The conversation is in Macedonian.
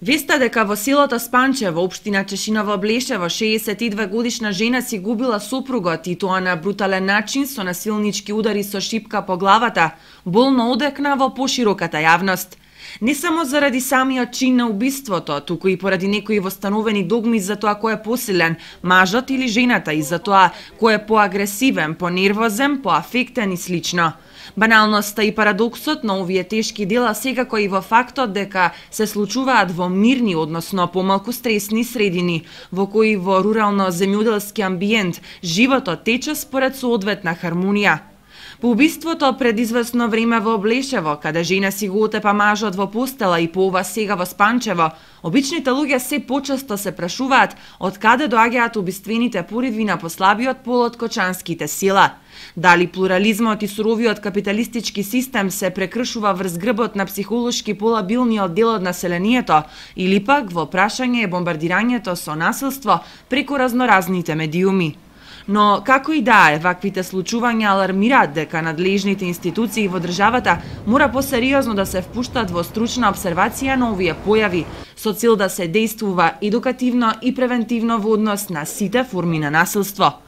Веста дека во селото Спанчево, општина Чешиново Блешево, 62 годишна жена си губила сопругот и тоа на брутален начин со насилнички удари со шипка по главата, болно одекна во пошироката јавност. Не само заради самиот чин на убиството, туку и поради некои востановени догми за тоа кој е посилен, мажот или жената, и за тоа кој е поагресивен, понервозен, поафектен и слично. Баналноста и парадоксот на овие тешки дела секако и во фактот дека се случуваат во мирни, односно помалку стресни средини, во кои во рурално-земјоделски амбиент животот тече според соодветна хармонија. По убиството пред известно време во Блешево, каде жена си го отепа мажот во постела, и по ова сега во Спанчево, обичните луѓе се почесто се прашуваат од каде доаѓаат убиствените пориви на послабиот пол од кочанските сила. Дали плурализмот и суровиот капиталистички систем се прекршува врз грбот на психолошки полабилниот дел од населението, или пак во прашање е бомбардирањето со насилство преку разноразните медиуми. Но како и да е, ваквите случувања алармираат дека надлежните институции во државата мора посериозно да се впуштат во стручна обсервација на овие појави, со цел да се действува едукативно и превентивно во однос на сите форми на насилство.